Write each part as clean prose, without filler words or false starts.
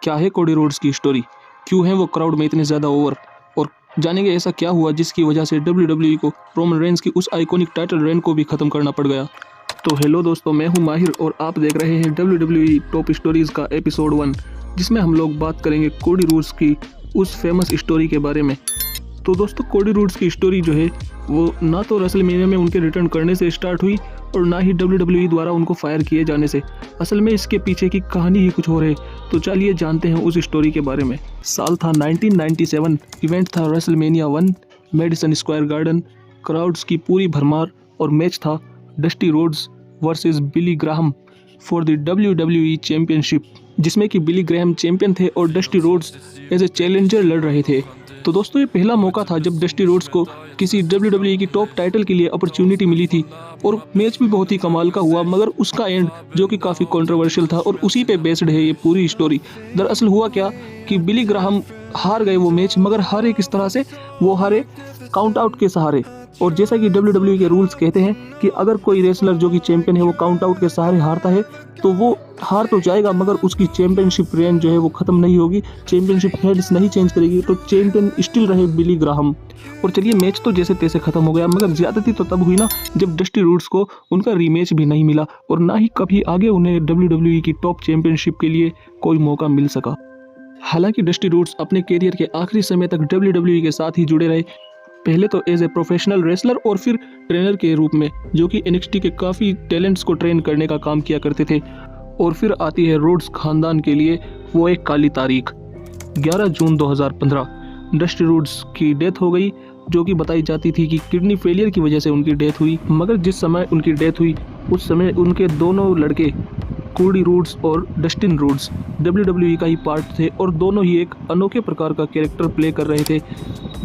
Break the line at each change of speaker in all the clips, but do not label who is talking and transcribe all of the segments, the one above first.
क्या है Cody Rhodes की स्टोरी, क्यों है वो क्राउड में इतने ज़्यादा ओवर, और जानेंगे ऐसा क्या हुआ जिसकी वजह से WWE को रोमन रेंस की उस आइकॉनिक टाइटल रेन को भी ख़त्म करना पड़ गया। तो हेलो दोस्तों, मैं हूं माहिर और आप देख रहे हैं WWE टॉप स्टोरीज़ का एपिसोड 1, जिसमें हम लोग बात करेंगे कोडी रोड्स की उस फेमस स्टोरी के बारे में। तो दोस्तों, कोडी रोड्स की स्टोरी जो है वो ना तो रेसलमेनिया में उनके रिटर्न करने से स्टार्ट हुई और ना ही WWE द्वारा उनको फायर किए जाने से। असल में इसके पीछे की कहानी ही कुछ और है। तो चलिए जानते हैं उस स्टोरी के बारे में। साल था 1997, इवेंट था WrestleMania 1, Madison Square Garden, crowds की पूरी भरमार, और मैच था Dusty Rhodes versus Billy Graham for the WWE championship, जिसमें कि बिली ग्राहम चैंपियन थे और Dusty Rhodes as a challenger लड़ रहे थे। तो दोस्तों, ये पहला मौका था जब डस्टी रोड्स को किसी WWE की टॉप टाइटल के लिए अपॉर्चुनिटी मिली थी, और मैच भी बहुत ही कमाल का हुआ, मगर उसका एंड जो कि काफ़ी कंट्रोवर्शियल था, और उसी पे बेस्ड है ये पूरी स्टोरी। दरअसल हुआ क्या कि बिली ग्राहम हार गए वो मैच, मगर हारे किस तरह से? वो हारे काउंट आउट के सहारे। और जैसा कि WWE के रूल्स कहते हैं कि अगर कोई रेसलर जो कि चैंपियन है वो काउंट आउट के सहारे हारता है तो वो हार तो जाएगा, मगर उसकी चैंपियनशिप रेन जो है वो ख़त्म नहीं होगी, चैंपियनशिप हेड्स नहीं चेंज करेगी, तो चैंपियन स्टिल रहे बिली ग्राहम। और चलिए, मैच तो जैसे तैसे ख़त्म हो गया, मगर ज़्यादती तो तब हुई ना जब डस्टी रोड्स को उनका रीमैच भी नहीं मिला, और ना ही कभी आगे उन्हें WWE की टॉप चैंपियनशिप के लिए कोई मौका मिल सका। हालांकि डस्टी रोड्स अपने कैरियर के आखिरी समय तक WWE के साथ ही जुड़े रहे, पहले तो एज ए प्रोफेशनल रेसलर और फिर ट्रेनर के रूप में, जो कि NXT के काफ़ी टैलेंट्स को ट्रेन करने का काम किया करते थे। और फिर आती है रोड्स खानदान के लिए वो एक काली तारीख। 11 जून 2015 डस्टी रोड्स की डेथ हो गई, जो कि बताई जाती थी कि किडनी फेलियर की वजह से उनकी डेथ हुई। मगर जिस समय उनकी डेथ हुई उस समय उनके दोनों लड़के कोडी रोड्स और डस्टिन रोड्स WWE का ही पार्ट थे, और दोनों ही एक अनोखे प्रकार का कैरेक्टर प्ले कर रहे थे।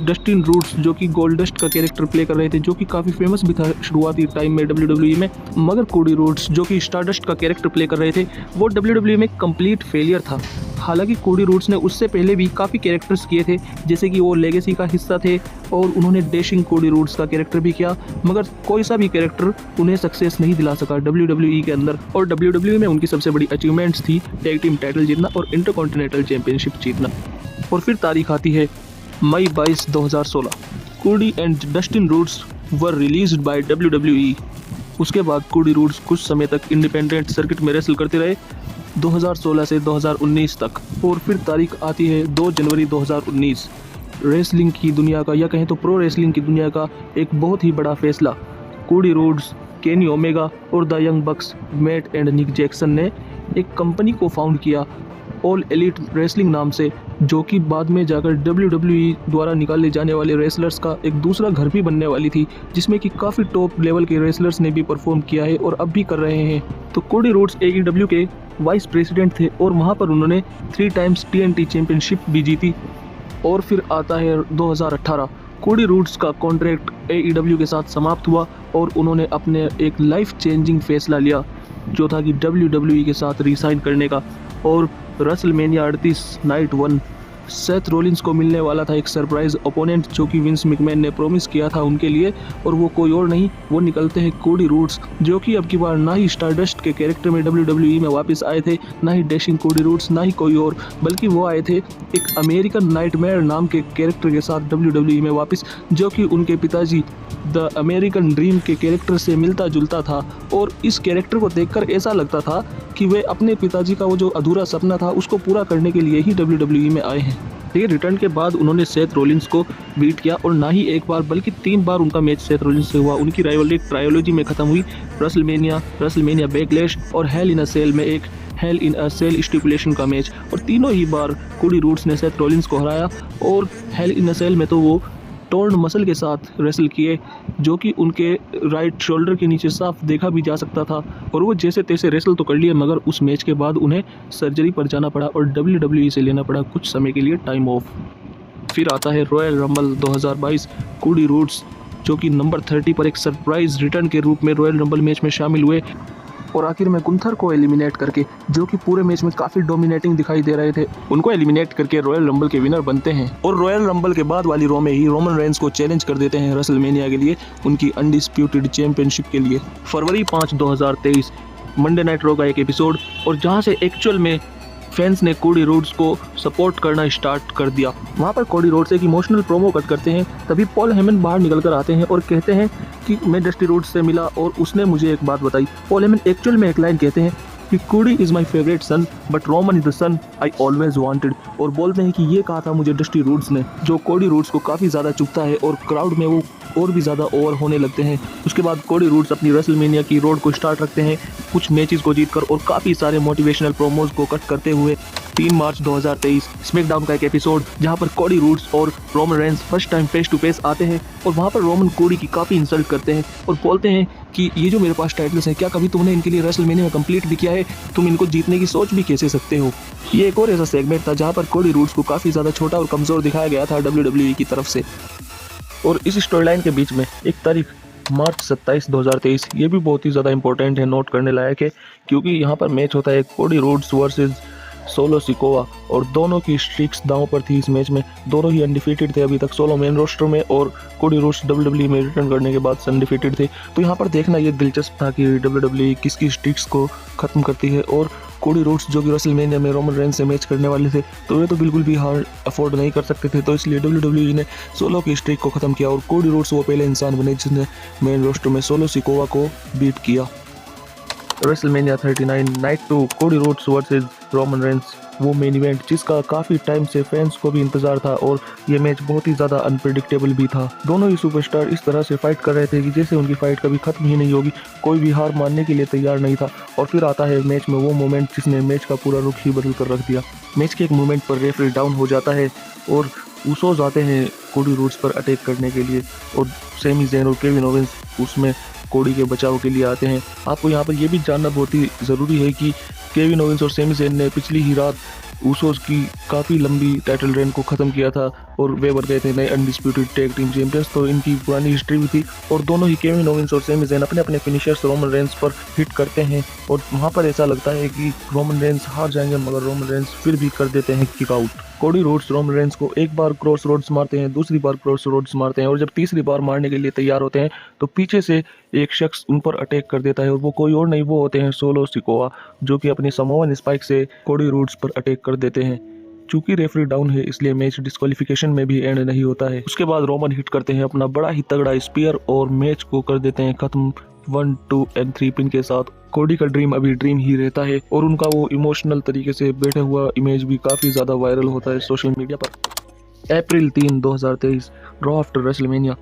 डस्टिन रोड्स जो कि गोल्डस्ट का कैरेक्टर प्ले कर रहे थे, जो कि काफ़ी फेमस भी था शुरुआती टाइम में WWE में, मगर कोडी रोड्स जो कि स्टारडस्ट का कैरेक्टर प्ले कर रहे थे वो WWE में कंप्लीट फेलियर था। हालांकि कोडी रोड्स ने उससे पहले भी काफ़ी कैरेक्टर्स किए थे, जैसे कि वो लेगेसी का हिस्सा थे और उन्होंने डैशिंग कोडी रोड्स का कैरेक्टर भी किया, मगर कोई सा भी कैरेक्टर उन्हें सक्सेस नहीं दिला सका WWE के अंदर। और WWE में उनकी सबसे बड़ी अचीवमेंट्स थी टैग टीम टाइटल जीतना और इंटरकॉन्टिनेंटल चैंपियनशिप जीतना। और फिर तारीख आती है मई 22, 2016। Cody and Dustin Rhodes were released by WWE। उसके बाद कोडी रोड्स कुछ समय तक इंडिपेंडेंट सर्किट में रेसल करते रहे, 2016 से 2019 तक। और फिर तारीख आती है 2 जनवरी 2019। रेसलिंग की दुनिया का, या कहें तो प्रो रेसलिंग की दुनिया का एक बहुत ही बड़ा फैसला। कोडी रोड्स, केनी ओमेगा और the Young Bucks, Matt and Nick Jackson ने एक कंपनी को फाउंड किया ऑल एलिट रेसलिंग नाम से, जो कि बाद में जाकर WWE द्वारा निकाले जाने वाले रेसलर्स का एक दूसरा घर भी बनने वाली थी, जिसमें कि काफ़ी टॉप लेवल के रेसलर्स ने भी परफॉर्म किया है और अब भी कर रहे हैं। तो कोडी रोड्स AEW के वाइस प्रेसिडेंट थे और वहाँ पर उन्होंने 3 टाइम्स TNT चैंपियनशिप भी जीती। और फिर आता है 2018। कोडी रोड्स का कॉन्ट्रैक्ट AEW के साथ समाप्त हुआ और उन्होंने अपने एक लाइफ चेंजिंग फैसला लिया, जो था कि WWE के साथ रिसाइन करने का। और रेसलमेनिया 38 नाइट 1 सेथ रोलिंस को मिलने वाला था एक सरप्राइज ओपोनेंट, जो कि विंस मैकमैन ने प्रॉमिस किया था उनके लिए, और वो कोई और नहीं, वो निकलते हैं कोडी रोड्स, जो कि अब की बार ना ही स्टारडस्ट के कैरेक्टर में WWE में वापस आए थे, ना ही डैशिंग कोडी रोड्स, ना ही कोई और, बल्कि वो आए थे एक अमेरिकन नाइटमेयर नाम के कैरेक्टर के साथ WWE में वापस, जो कि उनके पिताजी द अमेरिकन ड्रीम के कैरेक्टर से मिलता जुलता था। और इस कैरेक्टर को देखकर ऐसा लगता था कि वे अपने पिताजी का वो जो अधूरा सपना था उसको पूरा करने के लिए ही WWE में आए हैं। लेकिन रिटर्न के बाद उन्होंने सेथ रोलिंस को बीट किया, और ना ही एक बार बल्कि 3 बार उनका मैच सेथ रोलिंस से हुआ। उनकी राइवलरी ट्रायोलॉजी में खत्म हुई, रेसलमेनिया बैकलैश और हेल इन अ सेल में एक हेल इन अ सेल स्टिपुलेशन का मैच, और तीनों ही बार कोडी रोड्स ने सेथ रोलिंस को हराया। और हेल इन अ सेल में तो वो टोर्न मसल के साथ रेसल किए, जो कि उनके राइट शोल्डर के नीचे साफ देखा भी जा सकता था, और वो जैसे तैसे रेसल तो कर लिए, मगर उस मैच के बाद उन्हें सर्जरी पर जाना पड़ा और WWE से लेना पड़ा कुछ समय के लिए टाइम ऑफ। फिर आता है रॉयल रंबल 2022। कोडी रोड्स जो कि नंबर 30 पर एक सरप्राइज रिटर्न के रूप में रॉयल रंबल मैच में शामिल हुए, और आखिर में गुंथर को एलिमिनेट करके, जो कि पूरे मैच में काफ़ी डोमिनेटिंग दिखाई दे रहे थे, उनको एलिमिनेट करके रॉयल रंबल के विनर बनते हैं। और रॉयल रंबल के बाद वाली रो में ही रोमन रेंस को चैलेंज कर देते हैं रेसलमेनिया के लिए उनकी अनडिस्प्यूटेड चैंपियनशिप के लिए। फरवरी 5, 2023 मंडे नाइट रो का एक एपिसोड, और जहां से एक्चुअल में फैंस ने कोडी रोड्स को सपोर्ट करना स्टार्ट कर दिया। वहाँ पर कोडी रोड्स एक इमोशनल प्रोमो कट करते हैं, तभी पॉल हेमन बाहर निकल कर आते हैं और कहते हैं कि मैं डस्टी रोड्स से मिला और उसने मुझे एक बात बताई। पॉल हेमन एक्चुअल में एक लाइन कहते हैं कि Cody is my favourite son but Roman is the son I always wanted, और बोलते हैं कि ये कहा था मुझे डस्टी रोड्स ने, जो कोडी रोड्स को काफ़ी ज़्यादा चुभता है और क्राउड में वो और भी ज़्यादा ओवर होने लगते हैं। उसके बाद कोडी रोड्स अपनी रेसलमेनिया की रोड को स्टार्ट रखते हैं, कुछ मैचेस को जीतकर और काफ़ी सारे मोटिवेशनल प्रोमोज को कट करते हुए। 3 मार्च 2023 स्मैकडाउन का एक एपिसोड जहां पर कोडी रोड्स और Roman Reigns first time face to face आते हैं और वहां पर रोमन कोडी की काफ़ी इंसल्ट करते हैं और बोलते हैं कि ये जो मेरे पास टाइटल्स हैं, क्या कभी तुमने इनके लिए रेसलमेनिया में कंप्लीट भी किया है? तुम इनको जीतने की सोच भी कैसे सकते हो? ये एक और ऐसा सेगमेंट था जहां पर कोडी रोड्स को काफ़ी ज़्यादा छोटा और कमज़ोर दिखाया गया था WWE की तरफ से। और इस स्टोरी लाइन के बीच में एक तारीख मार्च 27, 2023 ये भी बहुत ही ज़्यादा इंपॉर्टेंट है, नोट करने लायक है, क्योंकि यहाँ पर मैच होता है Cody Rhodes versus solo Sikoa और दोनों की स्ट्रिक्स दांव पर थी। इस मैच में दोनों ही अनडिफीटेड थे अभी तक सोलो मेन रोस्टर में, और कोडी रोड्स WWE में रिटर्न करने के बाद से अनडिफीटेड थे। तो यहाँ पर देखना ये दिलचस्प था कि WWE किसकी स्ट्रिक्स को ख़त्म करती है, और कोडी रोड्स जो कि रेसलमेनिया में रोमन रेंस से मैच करने वाले थे तो ये तो बिल्कुल भी हार अफोर्ड नहीं कर सकते थे, तो इसलिए WWE ने सोलो की स्ट्रिक को ख़त्म किया और कोडी रोड्स वो पहले इंसान बने जिसने मेन रोस्टर में सोलो सिकोवा को बीट किया। WrestleMania 39 night 2 Cody Rhodes versus Roman Reigns, वो मेन इवेंट जिसका काफ़ी टाइम से फैंस को भी इंतजार था और ये मैच बहुत ही ज़्यादा अनप्रेडिक्टेबल भी था। दोनों ही सुपरस्टार इस तरह से फाइट कर रहे थे कि जैसे उनकी फाइट कभी खत्म ही नहीं होगी, कोई भी हार मानने के लिए तैयार नहीं था। और फिर आता है मैच में वो मोमेंट जिसने मैच का पूरा रुख ही बदल कर रख दिया। मैच के एक मोमेंट पर रेफरी डाउन हो जाता है और उसोज आते हैं कोडी रोड्स पर अटैक करने के लिए और सेमी ज़ेन और केविन ओवेंस उसमें कोडी के बचाव के लिए आते हैं। आपको यहाँ पर यह भी जानना बहुत ही ज़रूरी है कि केविन ओवेंस और सेमी ज़ेन ने पिछली ही रात उसोस की काफ़ी लंबी टाइटल रेन को ख़त्म किया था और वे बन गए थे नए अनडिस्प्यूटेड टैग टीम चैंपियंस। तो इनकी पुरानी हिस्ट्री भी थी और दोनों ही केविन ओवेंस और सेमी ज़ेन अपने अपने फिनिशर्स रोमन रेंस पर हिट करते हैं और वहाँ पर ऐसा लगता है कि रोमन रेंस हार जाएंगे, मगर रोमन रेंस फिर भी कर देते हैं kick out. Cody Rhodes Roman Reigns को एक बार क्रॉस रोड्स मारते हैं, दूसरी बार क्रॉस रोड्स मारते हैं और जब तीसरी बार मारने के लिए तैयार होते हैं तो पीछे से एक शख्स उन पर अटैक कर देता है और वो कोई और नहीं, वो होते हैं सोलो सिकोवा, जो कि अपनी समोवन स्पाइक से कोडी रोड्स पर अटैक कर देते हैं। चूंकि रेफरी डाउन है इसलिए मैच डिस्क्वालिफिकेशन में भी एंड नहीं होता है। उसके बाद रोमन हिट करते हैं अपना बड़ा ही तगड़ा स्पीयर और मैच को कर देते हैं खत्म 1, 2 and 3 पिन के साथ। कोडी का ड्रीम अभी ड्रीम ही रहता है और उनका वो इमोशनल तरीके से बैठा हुआ इमेज भी काफ़ी ज़्यादा वायरल होता है सोशल मीडिया पर। अप्रैल 3, 2023 रॉ आफ्टर रेसलमेनिया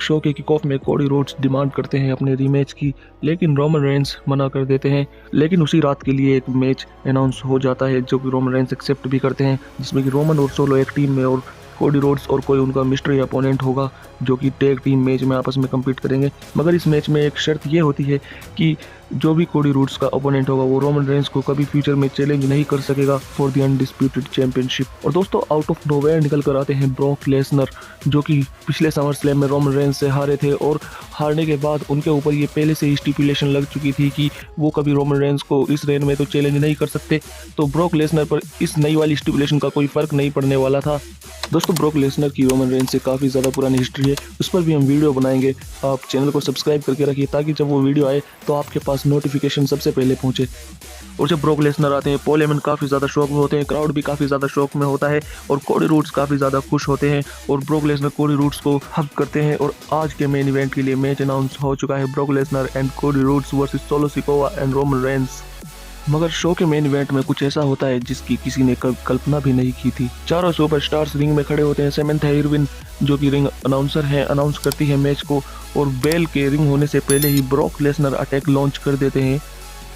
शो के किक ऑफ में कोडी रोड्स डिमांड करते हैं अपने रीमैच की, लेकिन रोमन रेंस मना कर देते हैं। लेकिन उसी रात के लिए एक मैच अनाउंस हो जाता है जो कि रोमन रेंस एक्सेप्ट भी करते हैं, जिसमें कि रोमन और सोलो एक टीम में और कोडी रोड्स और कोई उनका मिस्ट्री अपोनेंट होगा जो कि टैग टीम मैच में आपस में कम्पीट करेंगे। मगर इस मैच में एक शर्त ये होती है कि जो भी कोडी रोड्स का ओपोनेंट होगा वो रोमन रेंस को कभी फ्यूचर में चैलेंज नहीं कर सकेगा फॉर द अनडिस्प्यूटेड चैंपियनशिप। और दोस्तों आउट ऑफ नोवेयर निकल कर आते हैं ब्रॉक लेसनर, जो कि पिछले समर स्लैम में रोमन रेंस से हारे थे और हारने के बाद उनके ऊपर ये पहले से ही स्टिपुलेशन लग चुकी थी कि वो कभी रोमन रेंस को इस रेन में तो चैलेंज नहीं कर सकते। तो ब्रॉक लेसनर पर इस नई वाली स्टिपुलेशन का कोई फ़र्क नहीं पड़ने वाला था। दोस्तों ब्रॉक लेसनर की रोमन रेंस से काफ़ी ज़्यादा पुरानी हिस्ट्री है, उस पर भी हम वीडियो बनाएंगे। आप चैनल को सब्सक्राइब करके रखिए ताकि जब वो वीडियो आए तो आपके पास नोटिफिकेशन सबसे पहले पहुंचे। और जब ब्रॉक लेसनर आते हैं पॉल हेमन काफ़ी ज़्यादा शौक में होते हैं, क्राउड भी काफ़ी ज़्यादा शौक में होता है और कोडी रोड्स काफ़ी ज़्यादा खुश होते हैं और ब्रॉक लेसनर कोडी रोड्स को हग करते हैं। और आज के मेन इवेंट के लिए मैच अनाउंस हो चुका है, Brock Lesnar and Cody Rhodes versus solo Sikoa and Roman Reigns. मगर शो के मेन इवेंट में कुछ ऐसा होता है जिसकी किसी ने कल्पना भी नहीं की थी। चारों सुपरस्टार्स रिंग में खड़े होते हैं। सैमंथा इरविन जो कि रिंग अनाउंसर हैं अनाउंस करती है मैच को और बेल के रिंग होने से पहले ही ब्रॉक लेसनर अटैक लॉन्च कर देते हैं,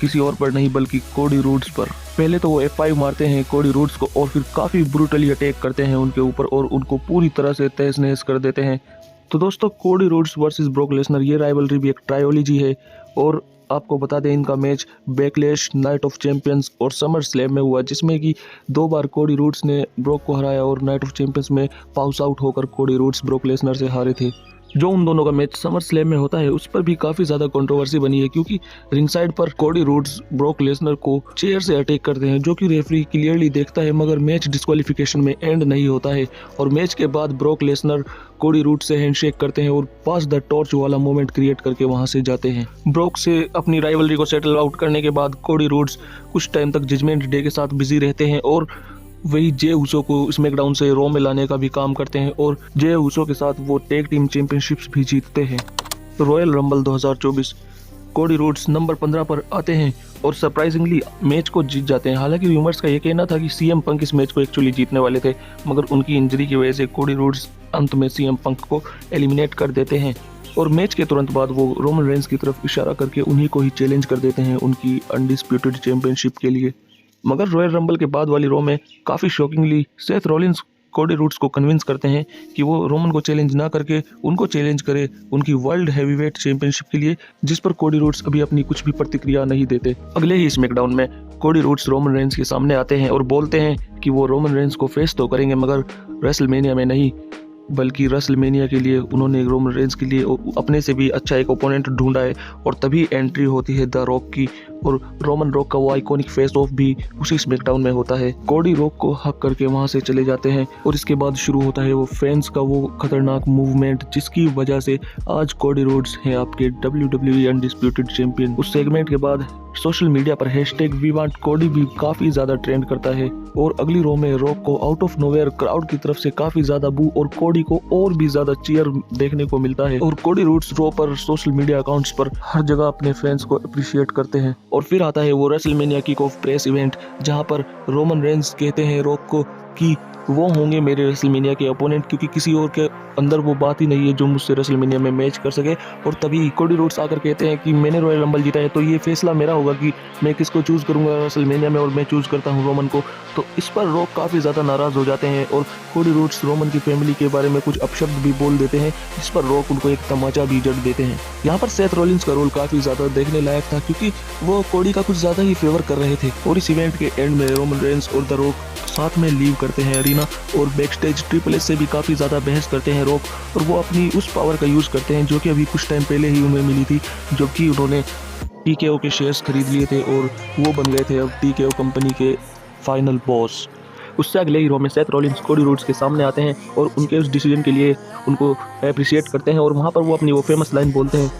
किसी और पर नहीं बल्कि कोडी रोड्स पर। पहले तो वो F5 मारते हैं कोडी रोड्स को और फिर काफ़ी ब्रूटली अटैक करते हैं उनके ऊपर और उनको पूरी तरह से तहस नहस कर देते हैं। तो दोस्तों Cody Rhodes versus Brock Lesnar ये राइवलरी भी एक ट्रायोलॉजी है और आपको बता दें इनका match backlash, night of champions और समर स्लैम में हुआ, जिसमें कि 2 बार कोडी रोड्स ने ब्रॉक को हराया और नाइट ऑफ चैंपियंस में पाउस आउट होकर कोडी रोड्स ब्रॉक लेसनर से हारे थे। जो उन दोनों का मैच समर स्लैम में होता है उस पर भी काफ़ी ज़्यादा कंट्रोवर्सी बनी है, क्योंकि रिंग साइड पर कोडी रोड्स ब्रॉक लेसनर को चेयर से अटैक करते हैं, जो कि रेफरी क्लियरली देखता है, मगर मैच डिस्क्वालिफिकेशन में एंड नहीं होता है। और मैच के बाद ब्रॉक लेसनर कोडी रोड्स से हैंडशेक करते हैं और पास द टॉर्च वाला मोमेंट क्रिएट करके वहां से जाते हैं। ब्रॉक से अपनी राइवलरी को सेटल आउट करने के बाद कोडी रोड्स कुछ टाइम तक जजमेंट डे के साथ बिजी रहते हैं और वही जे उसो को स्मैकडाउन से रॉ में लाने का भी काम करते हैं और जे उसो के साथ वो टैग टीम चैंपियनशिप्स भी जीतते हैं। Royal rumble 2024 Cody Rhodes number 15 पर आते हैं और सरप्राइजिंगली मैच को जीत जाते हैं। हालांकि रूमर्स का ये कहना था कि सीएम पंक इस मैच को एक्चुअली जीतने वाले थे, मगर उनकी इंजरी की वजह से कोडी रोड्स अंत में सीएम पंक को एलिमिनेट कर देते हैं और मैच के तुरंत बाद वो रोमन रेंस की तरफ इशारा करके उन्हीं को ही चैलेंज कर देते हैं उनकी अनडिस्प्यूटेड चैंपियनशिप के लिए। मगर रॉयल रंबल के बाद वाली रॉ में काफ़ी shockingly Seth Rollins Cody Rhodes को कन्विंस करते हैं कि वो रोमन को चैलेंज ना करके उनको चैलेंज करे उनकी वर्ल्ड हैवीवेट चैंपियनशिप के लिए, जिस पर कोडी रोड्स अभी अपनी कुछ भी प्रतिक्रिया नहीं देते। अगले ही स्मैकडाउन में कोडी रोड्स रोमन रेंस के सामने आते हैं और बोलते हैं कि वो रोमन रेंस को फेस तो करेंगे मगर रेसलमेनिया में नहीं, बल्कि रेसलमेनिया के लिए उन्होंने रोमन रेंस के लिए अपने से भी अच्छा एक ओपोनेंट ढूंढा है। और तभी एंट्री होती है द रॉक की और रोमन रॉक का वो आइकॉनिक फेस ऑफ भी उसी स्मैकडाउन में होता है। कोडी रॉक को हक करके वहां से चले जाते हैं और इसके बाद शुरू होता है वो फैंस का वो खतरनाक मूवमेंट, जिसकी वजह से आज कोडी रोड्स हैं आपके WWE अनडिस्प्यूटेड चैंपियन। उस सेगमेंट के बाद सोशल मीडिया पर हैशटैग वी वांट कोडी भी काफी ज्यादा ट्रेंड करता है और अगली रो में रॉक को आउट ऑफ नोवेयर क्राउड की तरफ से काफी ज्यादा बू और कोडी को और भी ज्यादा चीयर देखने को मिलता है। और कोडी रोड्स रॉ पर सोशल मीडिया अकाउंट्स पर हर जगह अपने फैंस को अप्रिशिएट करते हैं। और फिर आता है वो WrestleMania kick off press event, जहां पर रोमन रेंस कहते हैं रॉक को कि वो होंगे मेरे रेसलमेनिया के अपोनेंट, क्योंकि किसी और के अंदर वो बात ही नहीं है जो मुझसे रेसलमेनिया में मैच कर सके। और तभी कोडी रोड्स आकर कहते हैं कि मैंने रॉयल रंबल जीता है तो ये फैसला मेरा होगा कि मैं किसको चूज़ करूंगा रेसलमेनिया में, और मैं चूज़ करता हूं रोमन को। तो इस पर रॉक काफ़ी ज़्यादा नाराज़ हो जाते हैं और कोडी रोड्स रोमन की फैमिली के बारे में कुछ अपशब्द भी बोल देते हैं, जिस पर रॉक उनको एक तमाचा भी जड़ देते हैं। यहाँ पर सेथ रॉलिंस का रोल काफ़ी ज़्यादा देखने लायक था, क्योंकि वो कोडी का कुछ ज़्यादा ही फेवर कर रहे थे। और इस इवेंट के एंड में रोमन रेंस और द रॉक साथ में लीव करते हैं अरीना और बैकस्टेज ट्रिपल एच से भी काफ़ी ज़्यादा बहस करते हैं रॉक, और वो अपनी उस पावर का यूज़ करते हैं जो कि अभी कुछ टाइम पहले ही उन्हें मिली थी, जो कि उन्होंने TKO के शेयर्स खरीद लिए थे और वो बन गए थे अब TKO कंपनी के फाइनल बॉस। उससे अगले ही रो में सेथ रॉलिंस कोडी रोड्स के सामने आते हैं और उनके उस डिसीजन के लिए उनको अप्रिशिएट करते हैं और वहाँ पर वो अपनी वो फेमस लाइन बोलते हैं,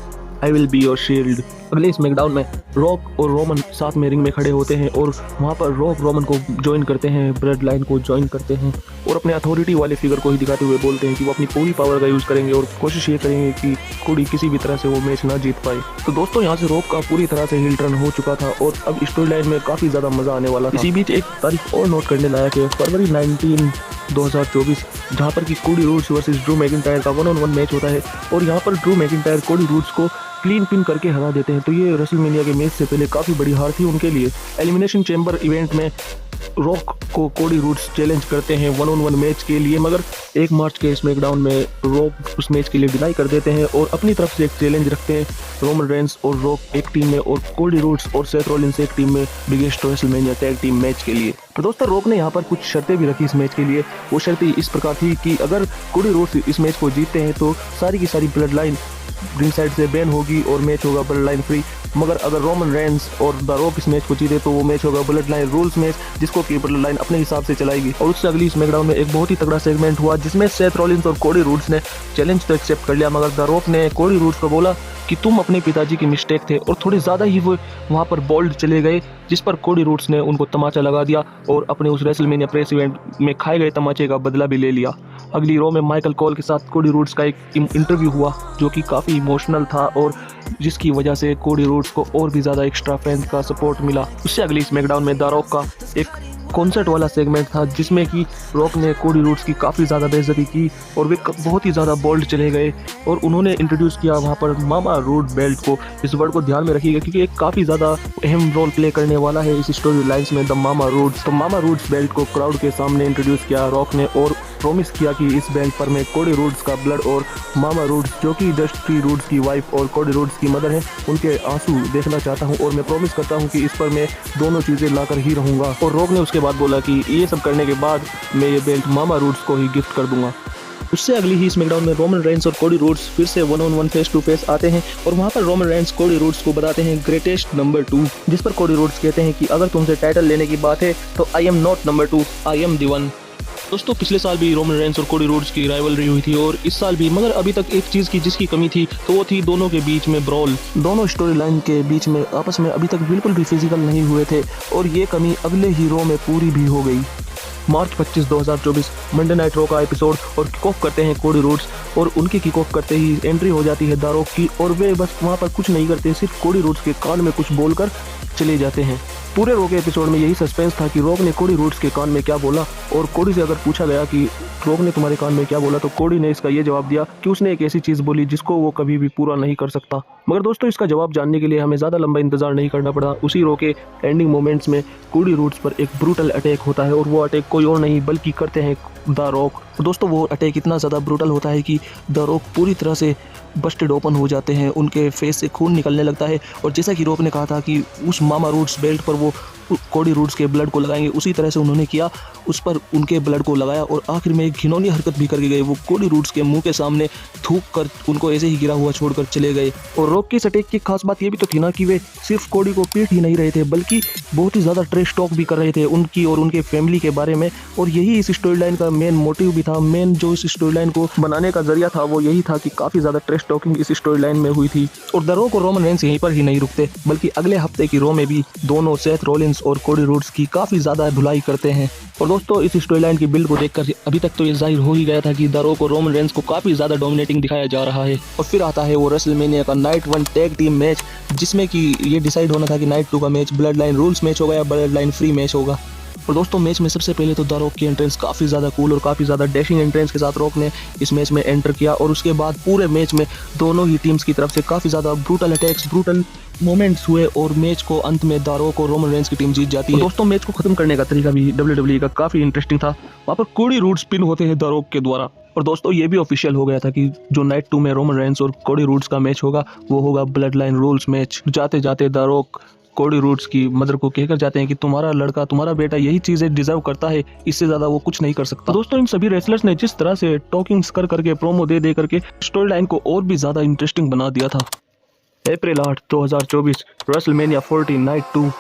I will be your shield. अगले स्मैकडाउन में रॉक और रोमन साथ में रिंग में खड़े होते हैं और वहाँ पर रॉक रोमन को ज्वाइन करते हैं, ब्लड लाइन को ज्वाइन करते हैं और अपने अथॉरिटी वाले फिगर को ही दिखाते हुए बोलते हैं कि वो अपनी पूरी पावर का यूज़ करेंगे और कोशिश ये करेंगे कि कोडी किसी भी तरह से वो मैच ना जीत पाए। तो दोस्तों यहाँ से रॉक का पूरी तरह से हिल टर्न हो चुका था और अब स्टोरी लाइन में काफ़ी ज़्यादा मज़ा आने वाला था। इसी बीच एक तारीख और नोट करने लायक है, फरवरी 19 2024, जहाँ पर कि Cody Rhodes versus Drew McIntyre का 1-on-1 मैच होता है और यहाँ पर ड्रू मैकिंटायर कोडी रोड्स को क्लीन पिन करके हरा देते हैं। तो ये रेसलमेनिया के मैच से पहले काफ़ी बड़ी हार थी उनके लिए। एलिमिनेशन चैम्बर इवेंट में रॉक को कोडी रोड्स चैलेंज करते हैं 1-on-1 मैच के लिए, मगर 1 मार्च के स्मैकडाउन में रॉक उस मैच के लिए डिनाई कर देते हैं और अपनी तरफ से एक चैलेंज रखते हैं रोमन रेंस और रॉक एक टीम में और कोडी रोड्स और सेथ रॉलिंस एक टीम में biggest WrestleMania tag team match के लिए। तो दोस्तों रॉक ने यहाँ पर कुछ शर्तें भी रखी इस मैच के लिए। वो शर्तें इस प्रकार थी कि अगर कोडी रोड्स इस मैच को जीतते हैं तो सारी की सारी ब्लड लाइन रिंग साइड से बैन होगी और मैच होगा ब्लड लाइन फ्री, मगर अगर रोमन रेंस और द रॉक इस मैच को जीते तो वो मैच होगा ब्लड लाइन रूल्स मैच, जिसको कि ब्लड लाइन अपने हिसाब से चलाएगी। और उससे अगली स्मैकडाउन में एक बहुत ही तगड़ा सेगमेंट हुआ जिसमें सेथ रॉलिंस और कोडी रोड्स ने चैलेंज तो एक्सेप्ट कर लिया, मगर द रॉक ने कोडी रोड्स को बोला कि तुम अपने पिताजी की मिस्टेक थे और थोड़ी ज़्यादा ही वो वहाँ पर बोल्ड चले गए, जिस पर कोडी रोड्स ने उनको तमाचा लगा दिया और अपने उस रेसलमेनिया प्रेस इवेंट में खाए गए तमाचे का बदला भी ले लिया। अगली रो में माइकल कॉल के साथ कोडी रोड्स का एक इंटरव्यू हुआ जो कि काफ़ी इमोशनल था और जिसकी वजह से कोडी रोड्स को और भी ज़्यादा एक्स्ट्रा फैंस का सपोर्ट मिला। उससे अगली स्मैकडाउन में द रॉक का एक कॉन्सर्ट वाला सेगमेंट था जिसमें कि रॉक ने कोडी रोड्स की काफ़ी ज़्यादा बेइज्जती की और वे बहुत ही ज़्यादा बोल्ड चले गए और उन्होंने इंट्रोड्यूस किया वहाँ पर मामा रूड बेल्ट को। इस वर्ड को ध्यान में रखिएगा क्योंकि एक काफ़ी ज़्यादा अहम रोल प्ले करने वाला है इस स्टोरी लाइन्स में द मामा रूड्स। तो मामा रूड्स बेल्ट को क्राउड के सामने इंट्रोड्यूस किया रॉक ने और प्रॉमिस किया कि इस बेल्ट पर मैं कोडी रोड्स का ब्लड और मामा रूड्स जो कि डस्टी रोड्स की वाइफ और कोडी रोड्स की मदर है उनके आंसू देखना चाहता हूं और मैं प्रॉमिस करता हूं कि इस पर मैं दोनों चीज़ें लाकर ही रहूंगा। और रॉक ने उसके बाद बोला कि ये सब करने के बाद मैं ये बेल्ट मामा रूड्स को ही गिफ्ट कर दूंगा। उससे अगली ही स्मैकडाउन में रोमन रेंस और कोडी रोड्स फिर से 1-on-1 फेस टू फेस आते हैं और वहाँ पर रोमन रेंस कोडी रोड्स को बताते हैं ग्रेटेस्ट नंबर 2, जिस पर कोडी रोड्स कहते हैं कि अगर तुमसे टाइटल लेने की बात है तो I am not number 2, I am the one. दोस्तों पिछले साल भी रोमन रेंस और कोडी रोड्स की राइवलरी हुई थी और इस साल भी, मगर अभी तक एक चीज़ की जिसकी कमी थी तो वो थी दोनों के बीच में ब्रॉल। दोनों स्टोरी लाइन के बीच में आपस में अभी तक बिल्कुल भी फिजिकल नहीं हुए थे और ये कमी अगले ही रो में पूरी भी हो गई। मार्च 25, 2024 मंडे नाइट रो का एपिसोड और किक ऑफ करते हैं कोडी रोड्स और उनकी किक ऑफ करते ही एंट्री हो जाती है द रॉक की और वे बस वहाँ पर कुछ नहीं करते, सिर्फ कोडी रोड्स के कान में कुछ बोलकर चले जाते हैं। पूरे रॉक के एपिसोड में यही सस्पेंस था कि रॉक ने कोडी रोड्स के कान में क्या बोला और कोडी से अगर पूछा गया कि रॉक ने तुम्हारे कान में क्या बोला तो कोडी ने इसका ये जवाब दिया कि उसने एक ऐसी चीज़ बोली जिसको वो कभी भी पूरा नहीं कर सकता। मगर दोस्तों इसका जवाब जानने के लिए हमें ज़्यादा लंबा इंतजार नहीं करना पड़ा। उसी रॉक के एंडिंग मोमेंट्स में कोडी रोड्स पर एक ब्रूटल अटैक होता है और वो अटैक कोई और नहीं बल्कि करते हैं द रॉक। दोस्तों वो अटैक इतना ज़्यादा ब्रूटल होता है कि द रॉक पूरी तरह से बस्टेड ओपन हो जाते हैं, उनके फेस से खून निकलने लगता है और जैसा कि रॉक ने कहा था कि उस मामा रूट्स बेल्ट पर वो कोडी रोड्स के ब्लड को लगाएंगे, उसी तरह से उन्होंने किया, उस पर उनके ब्लड को लगाया और आखिर में एक घिनौनी हरकत भी करके गए। वो कोडी रोड्स के मुंह के सामने थूक कर उनको ऐसे ही गिरा हुआ छोड़कर चले गए। और रॉक की इस अटैक की खास बात ये भी तो थी ना कि वे सिर्फ कोडी को पीट ही नहीं रहे थे बल्कि बहुत ही ज़्यादा ट्रेश टॉक भी कर रहे थे उनकी और उनके फैमिली के बारे में और यही इस स्टोरी लाइन का मेन मोटिव भी था। मेन जो इस स्टोरी लाइन को बनाने का जरिया था वो यही था कि काफ़ी ज़्यादा ट्रेश टॉकिंग इस स्टोरी लाइन में हुई थी। और द रॉक और रोमन रेंस यहीं पर ही नहीं रुकते बल्कि अगले हफ्ते की रो में भी दोनों सेथ रॉलिंस और कोडी रोड्स की काफ़ी ज़्यादा धुलाई करते हैं। और दोस्तों इस स्टोरी लाइन की बिल्ड को देखकर अभी तक तो ये जाहिर हो ही गया था कि द रॉक और रोमन रेंस को काफ़ी ज़्यादा डोमिनेटिंग दिखाया जा रहा है। और फिर आता है वो रेसलमेनिया का नाइट 1 टैग टीम मैच, जिसमें कि ये डिसाइड होना था कि नाइट 2 का match blood line rules match होगा या ब्लड लाइन फ्री मैच होगा। और दोस्तों मैच में सबसे पहले तो द रॉक की एंट्रेंस काफ़ी ज़्यादा कूल और काफ़ी ज़्यादा डैशिंग एंट्रेंस के साथ रॉक ने इस मैच में एंटर किया और उसके बाद पूरे मैच में दोनों ही टीम्स की तरफ से काफ़ी ज़्यादा ब्रूटल अटैक्स, ब्रूटल मोमेंट्स हुए और मैच को अंत में द रॉक और रोमन रेंस की टीम जीत जाती है। दोस्तों मैच को खत्म करने का तरीका भी WWE का काफ़ी इंटरेस्टिंग था। वहाँ पर कोडी रोड्स पिन होते हैं द रॉक के द्वारा और दोस्तों ये भी ऑफिशियल हो गया था कि जो नाइट 2 में रोमन रेंस और कोडी रोड्स का मैच होगा वो होगा ब्लड लाइन रूल्स मैच। जाते जाते द रॉक कोडी रोड्स की मदर को कहकर जाते हैं कि तुम्हारा लड़का, तुम्हारा बेटा यही चीज़ें डिजर्व करता है, इससे ज़्यादा वो कुछ नहीं कर सकता। दोस्तों इन सभी रेसलर्स ने जिस तरह से टॉकिंग्स कर करके प्रोमो दे करके स्टोरी लाइन को और भी ज़्यादा इंटरेस्टिंग बना दिया था। अप्रैल 8, 2024 रेसलमेनिया 40 नाइट 2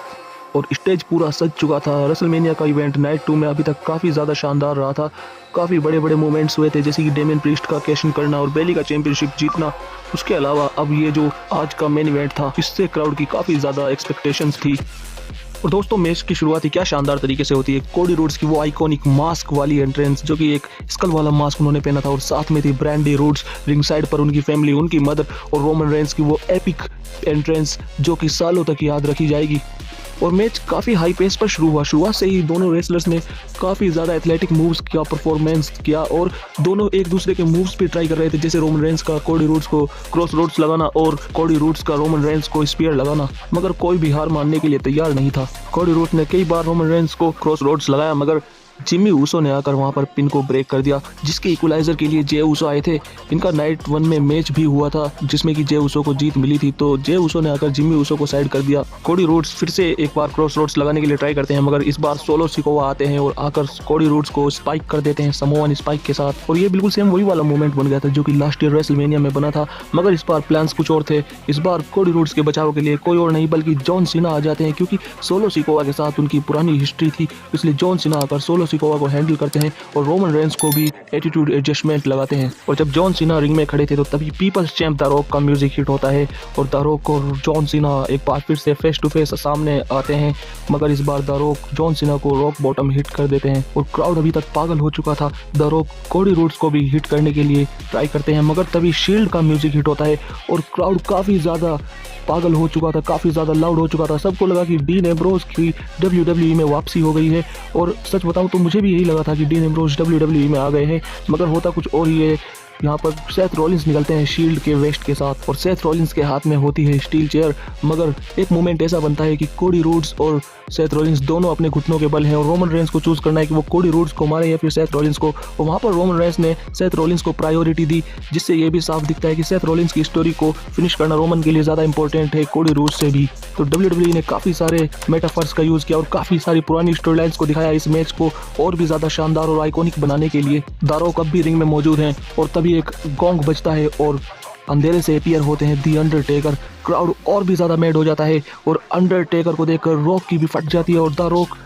और स्टेज पूरा सज चुका था। रेसलमेनिया का इवेंट नाइट 2 में अभी तक काफ़ी ज़्यादा शानदार रहा था। काफ़ी बड़े बड़े मूवमेंट्स हुए थे जैसे कि डेमियन प्रीस्ट का कैश इन करना और बेली का चैंपियनशिप जीतना। उसके अलावा अब ये जो आज का मेन इवेंट था इससे क्राउड की काफ़ी ज़्यादा एक्सपेक्टेशंस थी। और दोस्तों मैच की शुरुआत ही क्या शानदार तरीके से होती है। कोडी रोड्स की वो आइकॉनिक मास्क वाली एंट्रेंस, जो कि एक स्कल वाला मास्क उन्होंने पहना था और साथ में थी ब्रांडी रोड्स रिंग साइड पर, उनकी फैमिली, उनकी मदर और रोमन रेंस की वो एपिक एंट्रेंस जो कि सालों तक याद रखी जाएगी। और मैच काफ़ी हाई पेस पर शुरू हुआ। शुरुआत से ही दोनों रेसलर्स ने काफ़ी ज़्यादा एथलेटिक मूव्स का परफॉर्मेंस किया और दोनों एक दूसरे के मूव्स पे ट्राई कर रहे थे, जैसे रोमन रेंस का कोडी रोड्स को क्रॉस रोड्स लगाना और कोडी रोड्स का रोमन रेंस को स्पीयर लगाना, मगर कोई भी हार मानने के लिए तैयार नहीं था। कोडी रोड्स ने कई बार रोमन रेंस को क्रॉस रोड्स लगाया मगर जिमी ऊसो ने आकर वहां पर पिन को ब्रेक कर दिया, जिसके इक्वलाइजर के लिए जे ऊसो आए थे। इनका नाइट 1 में मैच भी हुआ था जिसमें कि जे ऊसो को जीत मिली थी, तो जे ऊसो ने आकर जिमी ऊसो को साइड कर दिया। कोडी रोड्स फिर से एक बार क्रॉस रोड्स लगाने के लिए ट्राई करते हैं मगर इस बार सोलो सिकोवा आते हैं और आकर कोडी रोड्स को स्पाइक कर देते हैं समोवन स्पाइक के साथ। और ये बिल्कुल सेम वही वाला मूवमेंट बन गया था जो कि लास्ट ईयर रेसलमेनिया में बना था, मगर इस बार प्लान्स कुछ और थे। इस बार कोडी रोड्स के बचाव के लिए कोई और नहीं बल्कि जॉन सीना आ जाते हैं, क्योंकि सोलो सिकोवा के साथ उनकी पुरानी हिस्ट्री थी, इसलिए जॉन सीना आकर सोलो सिकोवा को हैंडल करते हैं और रोमन रेंस को भी एटीट्यूड एडजस्टमेंट लगाते हैं। और जब जॉन सीना रिंग में खड़े थे तो तभी पीपल्स चैंप द रॉक का म्यूजिक हिट होता है और द रॉक और जॉन सीना एक बार फिर से फेस टू फेस सामने आते हैं, मगर इस बार द रॉक जॉन सीना को रॉक बॉटम हिट कर देते हैं और क्राउड अभी तक पागल हो चुका था। द रॉक कोडी रोड्स को भी हिट करने के लिए ट्राई करते हैं मगर तभी शील्ड का म्यूजिक हिट होता है और क्राउड काफ़ी ज़्यादा पागल हो चुका था, काफ़ी ज़्यादा लाउड हो चुका था। सबको लगा कि डीन एम्ब्रोज की WWE में वापसी हो गई है और सच बताऊं तो मुझे भी यही लगा था कि डीन एम्ब्रोज WWE में आ गए हैं, मगर होता कुछ और ही है। यहाँ पर सेथ रॉलिंस निकलते हैं शील्ड के वेस्ट के साथ और सेथ रॉलिंस के हाथ में होती है स्टील चेयर। मगर एक मोमेंट ऐसा बनता है कि कोडी रोड्स और सेथ रॉलिंस दोनों अपने घुटनों के बल हैं और रोमन रेंस को चूज करना है कि वो कोडी रोड्स को मारे या फिर सेथ रॉलिंस को। और वहाँ पर रोमन रेंस ने सेथ रॉलिंस को प्रायोरिटी दी, जिससे ये भी साफ दिखता है कि सेथ रॉलिंस की स्टोरी को फिनिश करना रोमन के लिए ज़्यादा इंपॉर्टेंट है कोडी रोड्स से भी। तो WWE ने काफ़ी सारे मेटाफर्स का यूज़ किया और काफ़ी सारी पुरानी स्टोरी लाइन्स को दिखाया इस मैच को और भी ज़्यादा शानदार और आइकॉनिक बनाने के लिए। दारोक अब भी रिंग में मौजूद हैं और तभी एक गोंग बजता है और अंधेरे से अपीयर होते हैं दी अंडरटेकर। क्राउड और भी ज़्यादा मैड हो जाता है और अंडरटेकर को देखकर रॉक की भी फट जाती है और द रॉक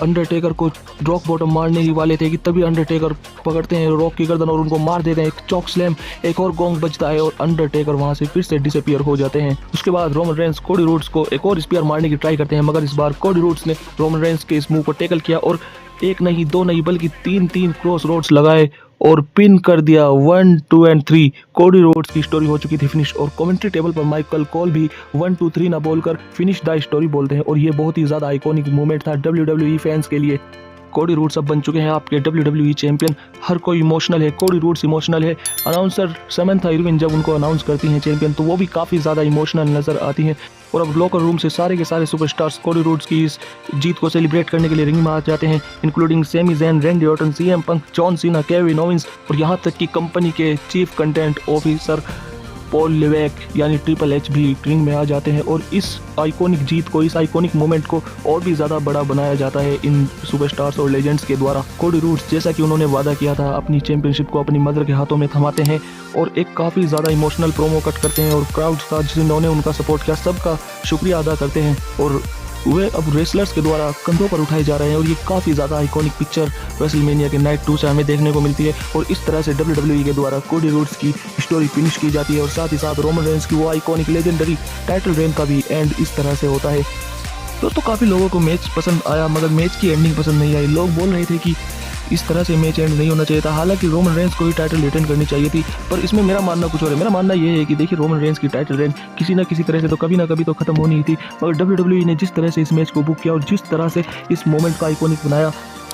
अंडरटेकर को रॉक बॉटम मारने ही वाले थे कि तभी अंडरटेकर पकड़ते हैं रॉक की गर्दन और उनको मार देते हैं। एक चॉक स्लैम, एक और गोंग बजता है और अंडरटेकर वहां से फिर से डिसअपीयर हो जाते हैं। उसके बाद रोमन रेंस कोडी रोड्स को एक और स्पीयर मारने की ट्राई करते हैं, मगर इस बार कोडी रोड्स ने रोमन रेंस के इस मूव को टैकल किया और एक नहीं दो नहीं बल्कि तीन क्रॉस रोड्स लगाए और पिन कर दिया 1 2 और 3। कोडी रोड्स की स्टोरी हो चुकी थी फिनिश और कमेंट्री टेबल पर माइकल कॉल भी 1 2 3 ना बोलकर फिनिश द स्टोरी बोलते हैं और ये बहुत ही ज़्यादा आइकॉनिक मोमेंट था WWE फैंस के लिए। कोडी रोड्स अब बन चुके हैं आपके WWE चैंपियन। हर कोई इमोशनल है, कोडी रोड्स इमोशनल है। अनाउंसर समंथा इरविन जब उनको अनाउंस करती हैं चैंपियन तो वो भी काफ़ी ज़्यादा इमोशनल नज़र आती हैं और अब लॉकर रूम से सारे के सारे सुपरस्टार्स कोडी रोड्स की इस जीत को सेलिब्रेट करने के लिए रिंग में आ जाते हैं, इंक्लूडिंग सेमी ज़ैन, रैंडी ऑर्टन, CM पंक, जॉन सीना, केविन ओवेंस और यहाँ तक कि कंपनी के chief content officer Paul Levesque यानी ट्रिपल एच भी रिंग में आ जाते हैं और इस आइकॉनिक जीत को, इस आइकॉनिक मोमेंट को और भी ज़्यादा बड़ा बनाया जाता है इन सुपरस्टार्स और लेजेंड्स के द्वारा। कोडी रोड्स जैसा कि उन्होंने वादा किया था अपनी चैंपियनशिप को अपनी मदर के हाथों में थमाते हैं और एक काफ़ी ज़्यादा इमोशनल प्रोमो कट करते हैं और क्राउड का जिन्होंने उनका सपोर्ट किया सबका शुक्रिया अदा करते हैं और वे अब रेसलर्स के द्वारा कंधों पर उठाए जा रहे हैं और ये काफ़ी ज़्यादा आइकॉनिक पिक्चर रेसलमेनिया के नाइट 2 से हमें देखने को मिलती है और इस तरह से WWE के द्वारा कोडी रोड्स की स्टोरी फिनिश की जाती है और साथ ही साथ रोमन रेंस की वो आइकॉनिक लेजेंडरी टाइटल रेन का भी एंड इस तरह से होता है। दोस्तों काफ़ी लोगों को मैच पसंद आया मगर मैच की एंडिंग पसंद नहीं आई। लोग बोल रहे थे कि इस तरह से मैच एंड नहीं होना चाहिए था, हालांकि रोमन रेंस को ही टाइटल रिटेन करनी चाहिए थी, पर इसमें मेरा मानना कुछ और है। मेरा मानना ये है कि देखिए रोमन रेंस की टाइटल रेन किसी न किसी तरह से तो कभी ना कभी तो खत्म होनी ही थी, मगर WWE ने जिस तरह से इस मैच को बुक किया और जिस तरह से इस मोमेंट का आइकॉनिक बनाया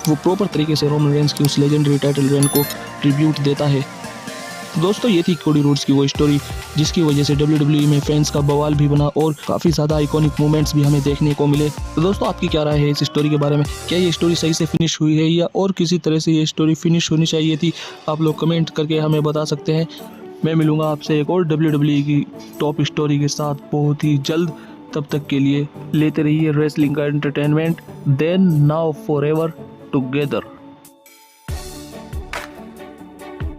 वो प्रॉपर तरीके से रोमन रेंस की उस लेजेंडरी टाइटल रेन को ट्रिब्यूट देता है। दोस्तों ये थी कोडी रोड्स की वो स्टोरी जिसकी वजह से WWE में फैंस का बवाल भी बना और काफ़ी ज़्यादा आइकॉनिक मोमेंट्स भी हमें देखने को मिले। तो दोस्तों आपकी क्या राय है इस स्टोरी के बारे में? क्या ये स्टोरी सही से फिनिश हुई है या और किसी तरह से ये स्टोरी फिनिश होनी चाहिए थी? आप लोग कमेंट करके हमें बता सकते हैं। मैं मिलूँगा आपसे एक और WWE की टॉप स्टोरी के साथ बहुत ही जल्द। तब तक के लिए लेते रहिए रेसलिंग का entertainment. Then now forever together.